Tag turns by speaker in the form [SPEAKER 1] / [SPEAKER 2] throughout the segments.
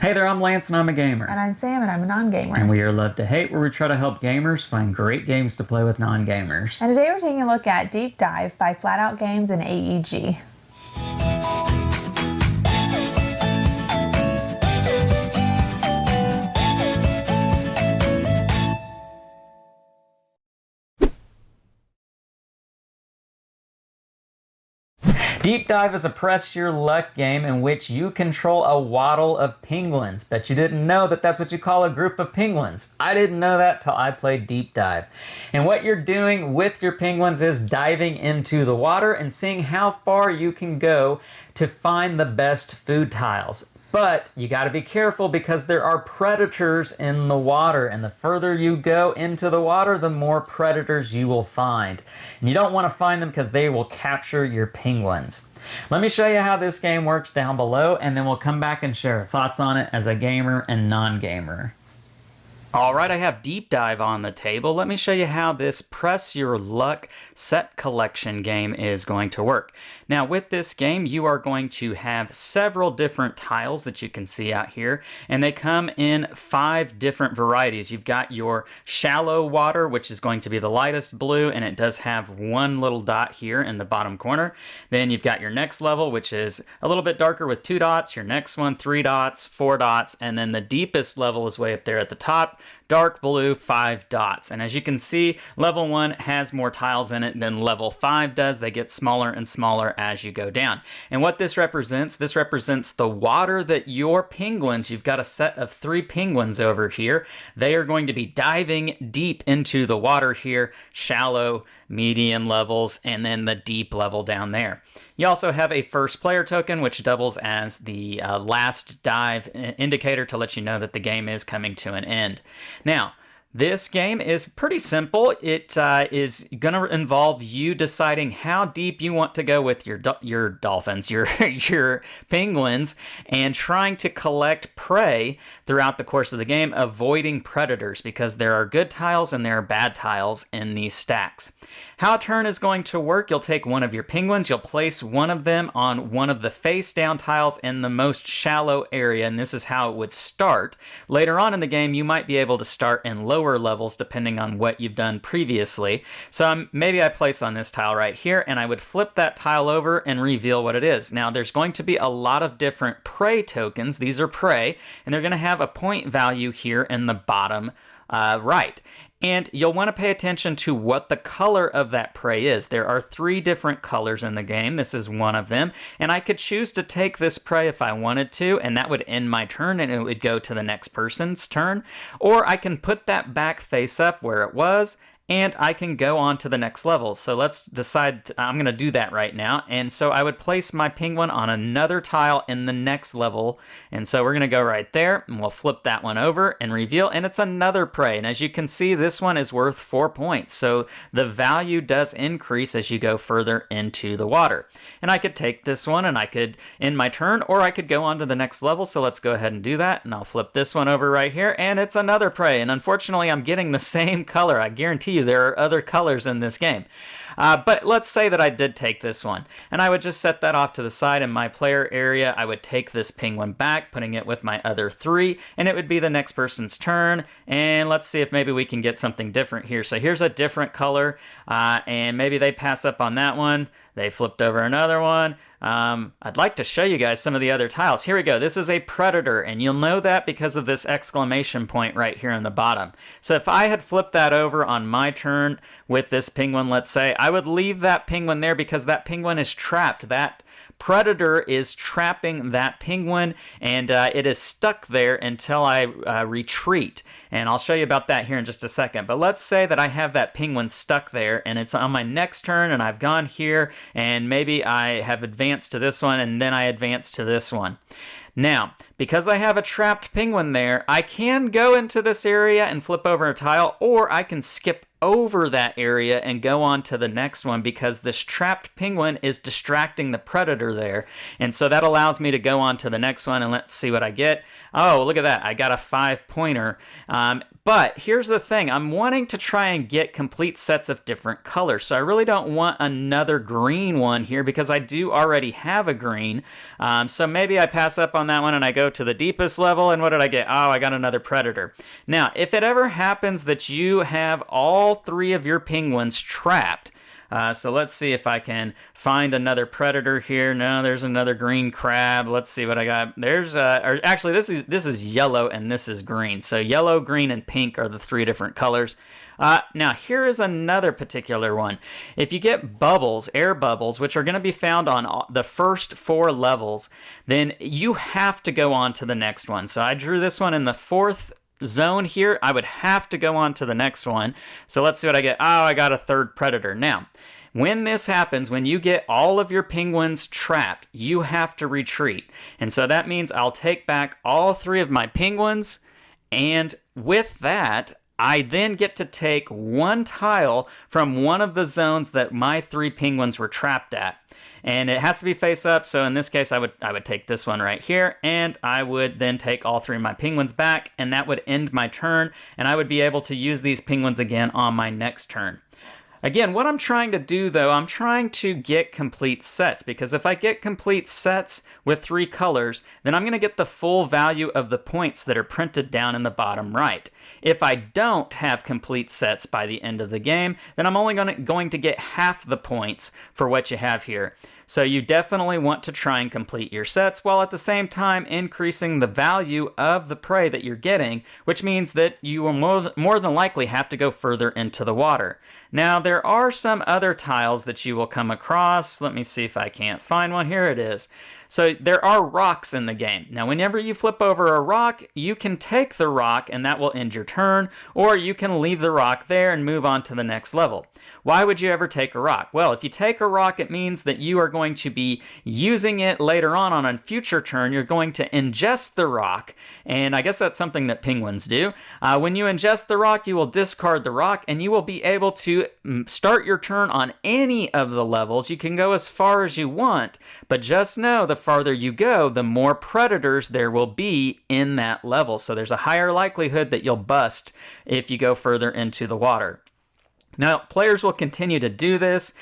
[SPEAKER 1] Hey there, I'm Lance and I'm a gamer.
[SPEAKER 2] And I'm Sam and I'm a non-gamer.
[SPEAKER 1] And we are Love to Hate, where we try to help gamers find great games to play with non-gamers.
[SPEAKER 2] And today we're taking a look at Deep Dive by Flatout Games and AEG.
[SPEAKER 1] Deep Dive is a press your luck game in which you control a waddle of penguins. Bet you didn't know that that's what you call a group of penguins. I didn't know that till I played Deep Dive. And what you're doing with your penguins is diving into the water and seeing how far you can go to find the best food tiles. But you got to be careful because there are predators in the water, and the further you go into the water, the more predators you will find. And you don't want to find them because they will capture your penguins. Let me show you how this game works down below, and then we'll come back and share our thoughts on it as a gamer and non-gamer. Alright, I have Deep Dive on the table. Let me show you how this Press Your Luck set collection game is going to work. Now, with this game, you are going to have several different tiles that you can see out here, and they come in 5 different varieties. You've got your shallow water, which is going to be the lightest blue, and it does have one little dot here in the bottom corner. Then you've got your next level, which is a little bit darker with 2 dots, your next one 3 dots, 4 dots, and then the deepest level is way up there at the top, dark blue, 5 dots. And as you can see, level 1 has more tiles in it than level 5 does. They get smaller and smaller as you go down. And what this represents the water that your penguins, you've got a set of 3 penguins over here, they are going to be diving deep into the water here, shallow, medium levels, and then the deep level down there. You also have a first player token, which doubles as the last dive indicator to let you know that the game is coming to an end. Now, this game is pretty simple. It is going to involve you deciding how deep you want to go with your dolphins, your penguins, and trying to collect prey throughout the course of the game, avoiding predators, because there are good tiles and there are bad tiles in these stacks. How a turn is going to work, you'll take one of your penguins, you'll place one of them on one of the face down tiles in the most shallow area, and this is how it would start. Later on in the game, you might be able to start in lower levels depending on what you've done previously. So maybe I place on this tile right here, and I would flip that tile over and reveal what it is. Now, there's going to be a lot of different prey tokens. These are prey, and they're going to have a point value here in the bottom right. And you'll want to pay attention to what the color of that prey is. There are 3 different colors in the game. This is one of them. And I could choose to take this prey if I wanted to, and that would end my turn and it would go to the next person's turn. Or I can put that back face up where it was, and I can go on to the next level. So let's decide, I'm going to do that right now. And so I would place my penguin on another tile in the next level. And so we're going to go right there, and we'll flip that one over and reveal, and it's another prey. And as you can see, this one is worth 4 points. So the value does increase as you go further into the water. And I could take this one and I could end my turn, or I could go on to the next level. So let's go ahead and do that. And I'll flip this one over right here, and it's another prey. And unfortunately, I'm getting the same color. I guarantee you there are other colors in this game. But let's say that I did take this one, and I would just set that off to the side in my player area. I would take this penguin back, putting it with my other 3, and it would be the next person's turn. And let's see if maybe we can get something different here. So here's a different color, and maybe they pass up on that one. They flipped over another one. I'd like to show you guys some of the other tiles. Here we go. This is a predator, and you'll know that because of this exclamation point right here in the bottom. So if I had flipped that over on my turn with this penguin, let's say, I would leave that penguin there because that penguin is trapped. That predator is trapping that penguin, and it is stuck there until I retreat. And I'll show you about that here in just a second. But let's say that I have that penguin stuck there, and it's on my next turn, and I've gone here, and maybe I have advanced to this one, and then I advance to this one. Now, because I have a trapped penguin there, I can go into this area and flip over a tile, or I can skip over that area and go on to the next one because this trapped penguin is distracting the predator there. And so that allows me to go on to the next one, and let's see what I get. Oh, look at that. I got a 5-pointer. But here's the thing. I'm wanting to try and get complete sets of different colors. So I really don't want another green one here because I do already have a green. So maybe I pass up on that one and I go to the deepest level. And what did I get? Oh, I got another predator. Now, if it ever happens that you have all 3 of your penguins trapped, so let's see if I can find another predator here. No, there's another green crab. Let's see what I got. There's or actually this is yellow and this is green. So yellow, green, and pink are the 3 different colors. Now here is another particular one. If you get bubbles, air bubbles, which are going to be found on the first 4 levels, then you have to go on to the next one. So I drew this one in the 4th zone here. I would have to go on to the next one. So let's see what I get. Oh, I got a 3rd predator. Now, when this happens, when you get all of your penguins trapped, you have to retreat. And so that means I'll take back all 3 of my penguins, and with that, I then get to take 1 tile from one of the zones that my 3 penguins were trapped at. And it has to be face up, so in this case I would take this one right here, and I would then take all 3 of my penguins back, and that would end my turn, and I would be able to use these penguins again on my next turn. Again, what I'm trying to do, though, I'm trying to get complete sets, because if I get complete sets with 3 colors, then I'm going to get the full value of the points that are printed down in the bottom right. If I don't have complete sets by the end of the game, then I'm only going to get half the points for what you have here. So you definitely want to try and complete your sets while at the same time increasing the value of the prey that you're getting, which means that you will more than likely have to go further into the water. Now, there are some other tiles that you will come across. Let me see if I can't find one. Here it is. So there are rocks in the game. Now, whenever you flip over a rock, you can take the rock and that will end your turn, or you can leave the rock there and move on to the next level. Why would you ever take a rock? Well, if you take a rock, it means that you are going to be using it later on a future turn. You're going to ingest the rock, and I guess that's something that penguins do. When you ingest the rock, you will discard the rock, and you will be able to start your turn on any of the levels. You can go as far as you want, but just know the farther you go, the more predators there will be in that level. So there's a higher likelihood that you'll bust if you go further into the water. Now, players will continue to do this,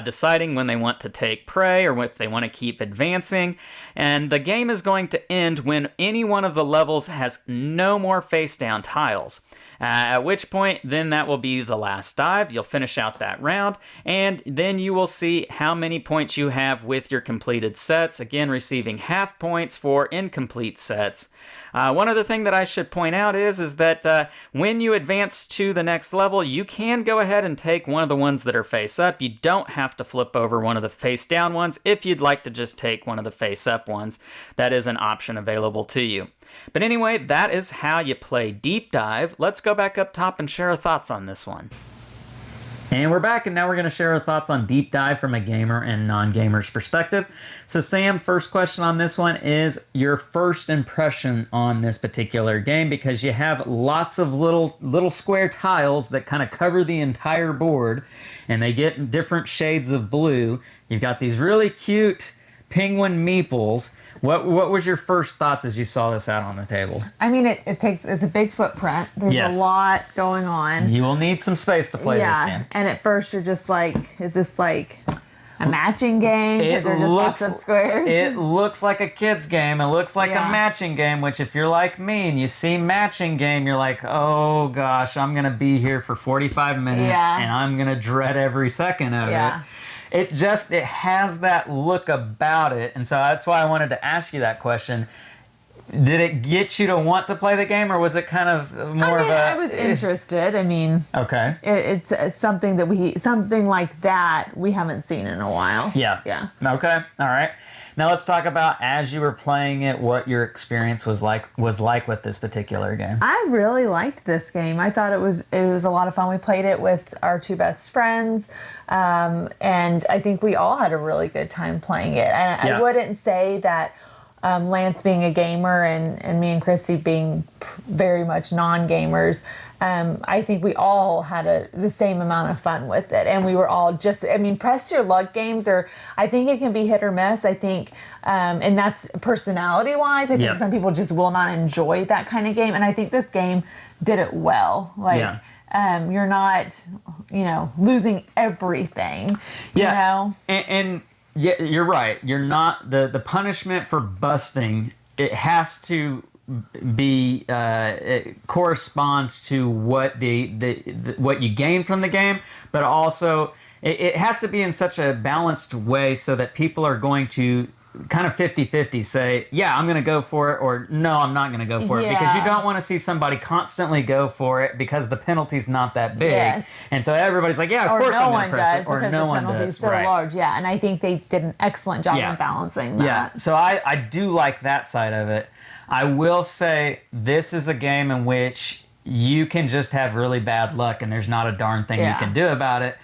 [SPEAKER 1] deciding when they want to take prey or if they want to keep advancing. And the game is going to end when any one of the levels has no more face-down tiles. At which point, then that will be the last dive. You'll finish out that round, and then you will see how many points you have with your completed sets. Again, receiving half points for incomplete sets. One other thing that I should point out is that when you advance to the next level, you can go ahead and take one of the ones that are face up. You don't have to flip over one of the face down ones. If you'd like to just take one of the face up ones, that is an option available to you. But anyway, that is how you play Deep Dive. Let's go back up top and share our thoughts on this one. And we're back, and now we're going to share our thoughts on Deep Dive from a gamer and non-gamer's perspective. So Sam, first question on this one is your first impression on this particular game, because you have lots of little square tiles that kind of cover the entire board, and they get different shades of blue. You've got these really cute penguin meeples. What was your first thoughts as you saw this out on the table?
[SPEAKER 2] I mean, it's a big footprint. There's
[SPEAKER 1] Yes.
[SPEAKER 2] a lot going on.
[SPEAKER 1] You will need some space to play this game.
[SPEAKER 2] And at first you're just like, is this like a matching game? Because there's just lots of squares.
[SPEAKER 1] It looks like a kid's game. It looks like
[SPEAKER 2] Yeah.
[SPEAKER 1] a matching game, which if you're like me and you see matching game, you're like, oh gosh, I'm going to be here for 45 minutes
[SPEAKER 2] Yeah.
[SPEAKER 1] and I'm going to dread every second of
[SPEAKER 2] Yeah.
[SPEAKER 1] it. It has that look about it. And so that's why I wanted to ask you that question. Did it get you to want to play the game, or was it kind of more of a...
[SPEAKER 2] I was interested. I mean,
[SPEAKER 1] Okay.
[SPEAKER 2] it's something that something like that we haven't seen in a while.
[SPEAKER 1] Yeah.
[SPEAKER 2] Yeah.
[SPEAKER 1] Okay. All right. Now let's talk about, as you were playing it, what your experience was like with this particular game.
[SPEAKER 2] I really liked this game. I thought it was a lot of fun. We played it with our 2 best friends, and I think we all had a really good time playing it. And
[SPEAKER 1] Yeah.
[SPEAKER 2] I wouldn't say that Lance being a gamer and me and Christy being very much non-gamers, I think we all had the same amount of fun with it. And we were all press your luck games I think it can be hit or miss. I think, and that's personality wise, I think some people just will not enjoy that kind of game. And I think this game did it well. You're not, losing everything, you know?
[SPEAKER 1] And yeah, you're right. You're not the punishment for busting. It has to be it corresponds to what what you gain from the game, but also it has to be in such a balanced way so that people are going to kind of 50-50 say, yeah, I'm going to go for it, or no, I'm not going to go for it, because you don't want to see somebody constantly go for it because the penalty's not that big. And so everybody's like, yeah, of course I'm going to press it, or no one does.
[SPEAKER 2] The penalty's so large, and I think they did an excellent job of balancing that.
[SPEAKER 1] Yeah, so I do like that side of it. I will say this is a game in which you can just have really bad luck and there's not a darn thing you can do about it.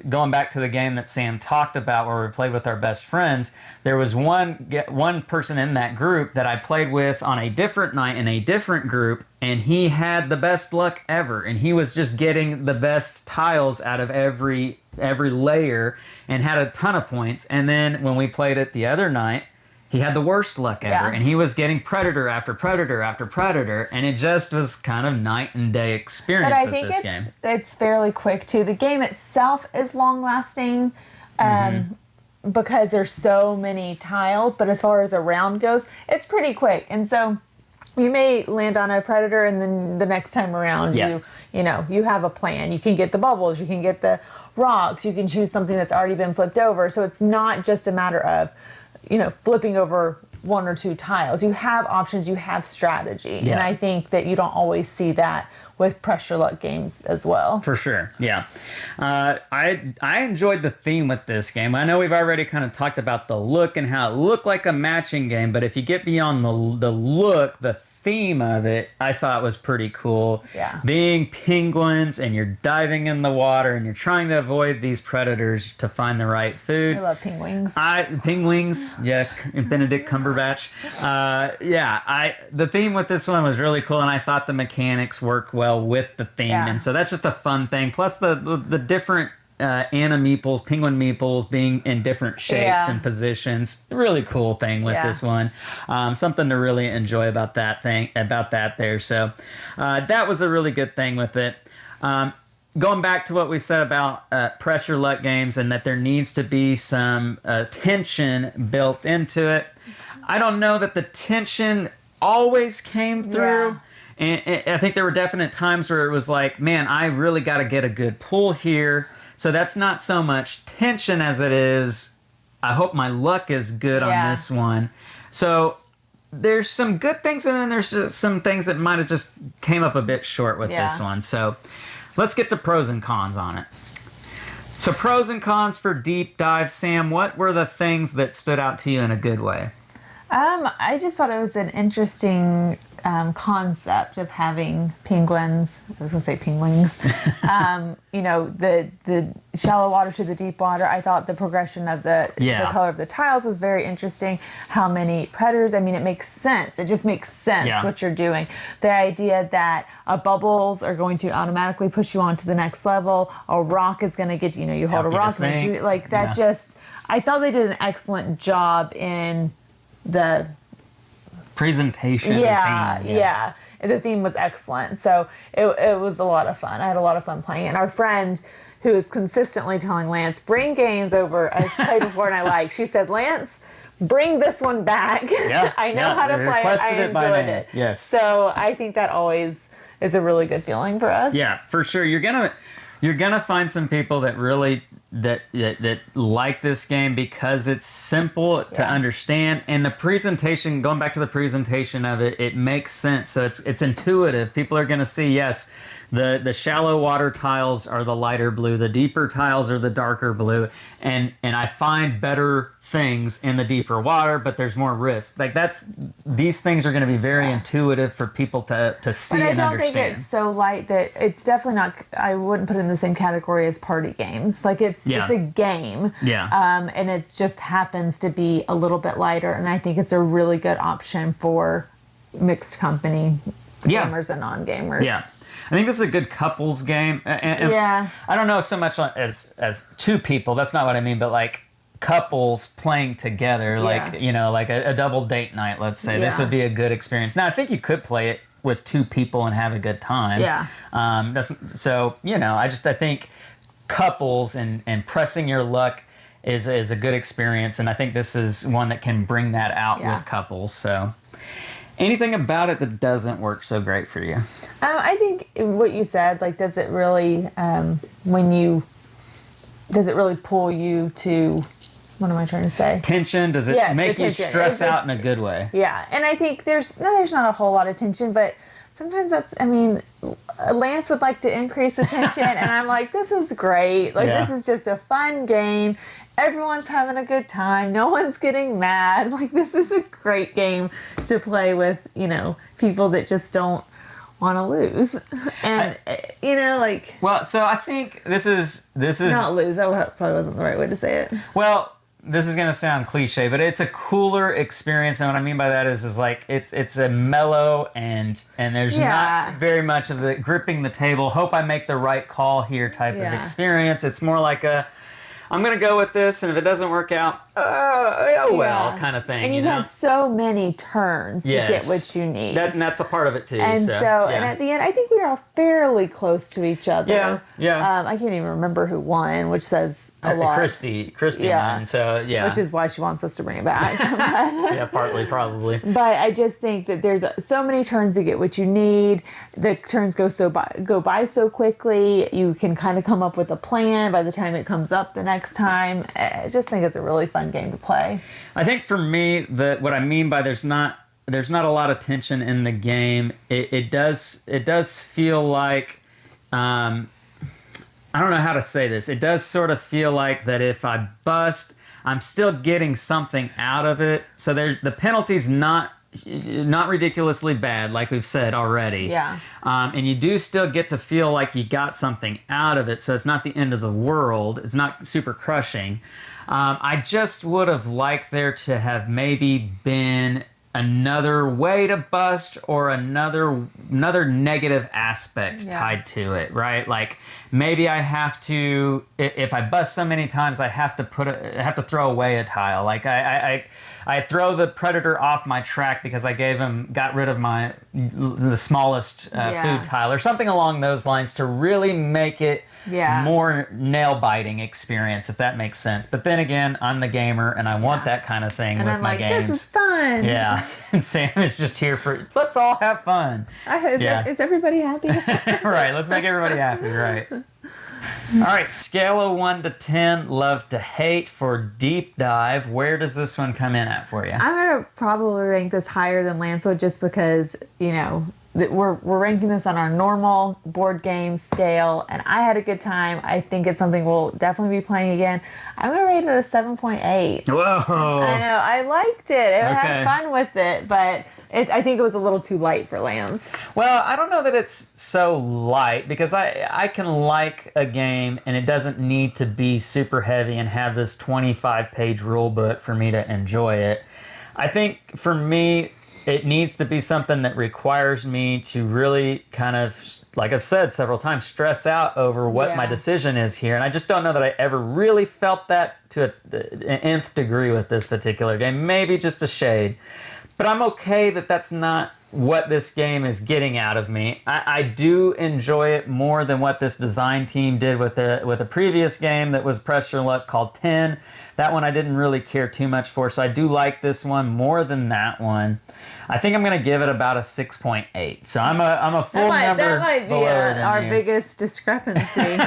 [SPEAKER 1] Going back to the game that Sam talked about where we played with our best friends, there was one person in that group that I played with on a different night in a different group, and he had the best luck ever, and he was just getting the best tiles out of every layer and had a ton of points. And then when we played it the other night, he had the worst luck ever, and he was getting predator after predator after predator, and it just was kind of night and day experience with this game.
[SPEAKER 2] But I think it's fairly quick, too. The game itself is long-lasting because there's so many tiles, but as far as a round goes, it's pretty quick. And so you may land on a predator, and then the next time around, you have a plan. You can get the bubbles, you can get the rocks, you can choose something that's already been flipped over. So it's not just a matter of flipping over one or two tiles. You have options, you have strategy. And I think that you don't always see that with pressure luck games as well.
[SPEAKER 1] For sure, yeah. I enjoyed the theme with this game. I know we've already kind of talked about the look and how it looked like a matching game, but if you get beyond the look, the theme of it, I thought was pretty cool.
[SPEAKER 2] Yeah.
[SPEAKER 1] Being penguins and you're diving in the water and you're trying to avoid these predators to find the right food.
[SPEAKER 2] I love penguins.
[SPEAKER 1] Penguins, Benedict Cumberbatch. The theme with this one was really cool, and I thought the mechanics worked well with the theme, and so that's just a fun thing. Plus the different Anna meeples, penguin meeples being in different shapes and positions. Really cool thing with this one. Something to really enjoy about that there. So that was a really good thing with it. Going back to what we said about pressure luck games and that there needs to be some tension built into it. I don't know that the tension always came through. And I think there were definite times where it was like, man, I really got to get a good pull here. So that's not so much tension as it is, I hope my luck is good on this one. So there's some good things, and then there's just some things that might have just came up a bit short with this one. So let's get to pros and cons on it. So pros and cons for Deep Dive. Sam, what were the things that stood out to you in a good way?
[SPEAKER 2] I just thought it was an interesting concept of having penguins. I was going to say penguins. The shallow water to the deep water. I thought the progression of the color of the tiles was very interesting. How many predators? I mean, it makes sense. It just makes sense what you're doing. The idea that bubbles are going to automatically push you on to the next level. A rock is going to get you hold a rock and you like that. Just I thought they did an excellent job in the
[SPEAKER 1] presentation.
[SPEAKER 2] The theme was excellent. So it was a lot of fun. I had a lot of fun playing it. And our friend who is consistently telling Lance, bring games over I've played before and I like. She said, Lance, bring this one back. I know how to play it. I enjoyed it.
[SPEAKER 1] Yes.
[SPEAKER 2] So I think that always is a really good feeling for us.
[SPEAKER 1] Yeah, for sure. You're gonna find some people that really that like this game because it's simple to understand, and the presentation. Going back to the presentation of it, it makes sense. So it's intuitive. People are gonna see the shallow water tiles are the lighter blue, the deeper tiles are the darker blue, and I find better things in the deeper water, but there's more risk. Like these things are going to be very intuitive for people to see and understand.
[SPEAKER 2] But I don't think it's so light that it's definitely not. I wouldn't put it in the same category as party games. Like it's a game.
[SPEAKER 1] Yeah.
[SPEAKER 2] And it just happens to be a little bit lighter, and I think it's a really good option for mixed company gamers and non-gamers.
[SPEAKER 1] Yeah. I think this is a good couples game. And I don't know so much as two people. That's not what I mean, but like couples playing together, like, you know, like a double date night, let's say. This would be a good experience. Now, I think you could play it with two people and have a good time.
[SPEAKER 2] Yeah.
[SPEAKER 1] So, you know, I think couples and pressing your luck is a good experience, and I think this is one that can bring that out with couples. So, anything about it that doesn't work so great for you?
[SPEAKER 2] I think what you said, like, does it really pull you to, what am I trying to say?
[SPEAKER 1] Tension? Does it make you stress out in a good way?
[SPEAKER 2] Yeah, and I think there's not a whole lot of tension, but sometimes Lance would like to increase the tension, and I'm like, this is great. Like, this is just a fun game. Everyone's having a good time. No one's getting mad. Like, this is a great game to play with, you know, people that just don't want to lose. And,
[SPEAKER 1] Well, so I think this is...
[SPEAKER 2] Not lose. That probably wasn't the right way to say it.
[SPEAKER 1] Well, this is going to sound cliche, but it's a cooler experience. And what I mean by that is like, it's a mellow and there's not very much of the gripping the table, hope I make the right call here type of experience. It's more like I'm going to go with this, and if it doesn't work out, kind of thing.
[SPEAKER 2] And you have so many turns to get what you need.
[SPEAKER 1] And that's a part of it, too.
[SPEAKER 2] And and at the end, I think we are fairly close to each other.
[SPEAKER 1] Yeah.
[SPEAKER 2] I can't even remember who won, which says a lot.
[SPEAKER 1] Christy won, so
[SPEAKER 2] Which is why she wants us to bring it back.
[SPEAKER 1] Partly, probably.
[SPEAKER 2] But I just think that there's so many turns to get what you need. The turns go by so quickly. You can kind of come up with a plan by the time it comes up the next time. I just think it's a really fun game to play.
[SPEAKER 1] I think for me, what I mean by there's not a lot of tension in the game. It does feel like I don't know how to say this. It does sort of feel like that if I bust, I'm still getting something out of it. So the penalty's not ridiculously bad, like we've said already.
[SPEAKER 2] Yeah.
[SPEAKER 1] And you do still get to feel like you got something out of it. So it's not the end of the world. It's not super crushing. I just would have liked there to have maybe been another way to bust or another negative aspect tied to it, right? Like maybe I have to, if I bust so many times, I have to throw away a tile. Like I throw the predator off my track because I got rid of the smallest food tile or something along those lines to really make it more nail-biting experience, if that makes sense. But then again, I'm the gamer, and I want that kind of thing with my games.
[SPEAKER 2] This is fun.
[SPEAKER 1] Yeah, and Sam is just here for, let's all have fun.
[SPEAKER 2] Is everybody happy?
[SPEAKER 1] Right, let's make everybody happy, right. All right, scale of 1 to 10, love to hate for Deep Dive. Where does this one come in at for you?
[SPEAKER 2] I'm going to probably rank this higher than Lancewood just because, you know, we're ranking this on our normal board game scale, and I had a good time. I think it's something we'll definitely be playing again. I'm going to rate it a 7.8.
[SPEAKER 1] Whoa.
[SPEAKER 2] I know. I liked it. I had fun with it, but I think it was a little too light for Lance.
[SPEAKER 1] Well, I don't know that it's so light because I can like a game and it doesn't need to be super heavy and have this 25-page rule book for me to enjoy it. I think for me, it needs to be something that requires me to really kind of, like I've said several times, stress out over what my decision is here. And I just don't know that I ever really felt that to an nth degree with this particular game. Maybe just a shade. But I'm okay that that's not what this game is getting out of me. I do enjoy it more than what this design team did with a previous game that was Press Your Luck called 10. That one I didn't really care too much for, so I do like this one more than that one. I think I'm going to give it about a 6.8. So I'm a full number
[SPEAKER 2] that might be our biggest discrepancy.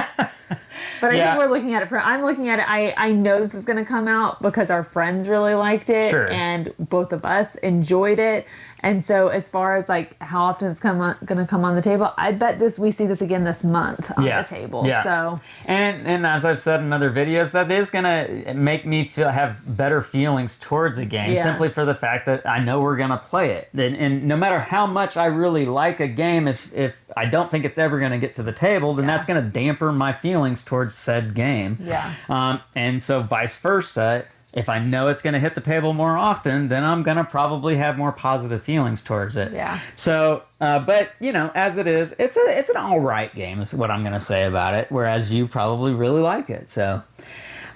[SPEAKER 2] But I think we're looking at it I'm looking at it. I know this is going to come out because our friends really liked it, and both of us enjoyed it. And so as far as like how often it's going to come on the table, I bet we see this again this month on the table.
[SPEAKER 1] Yeah.
[SPEAKER 2] So
[SPEAKER 1] and as I've said in other videos, that is going to make me have better feelings towards a game simply for the fact that I know we're going to play it. And no matter how much I really like a game, if I don't think it's ever going to get to the table, then that's going to damper my feelings towards said game.
[SPEAKER 2] Yeah.
[SPEAKER 1] And so vice versa. If I know it's going to hit the table more often, then I'm going to probably have more positive feelings towards it.
[SPEAKER 2] Yeah.
[SPEAKER 1] So, but you know, as it is, it's an all right game is what I'm going to say about it. Whereas you probably really like it. So,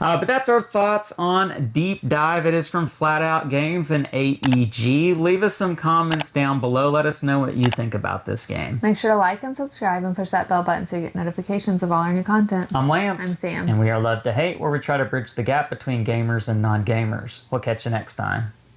[SPEAKER 1] but that's our thoughts on Deep Dive. It is from Flat Out Games and AEG. Leave us some comments down below. Let us know what you think about this game.
[SPEAKER 2] Make sure to like and subscribe and push that bell button so you get notifications of all our new content.
[SPEAKER 1] I'm Lance.
[SPEAKER 2] I'm Sam.
[SPEAKER 1] And we are Love to Hate, where we try to bridge the gap between gamers and non-gamers. We'll catch you next time.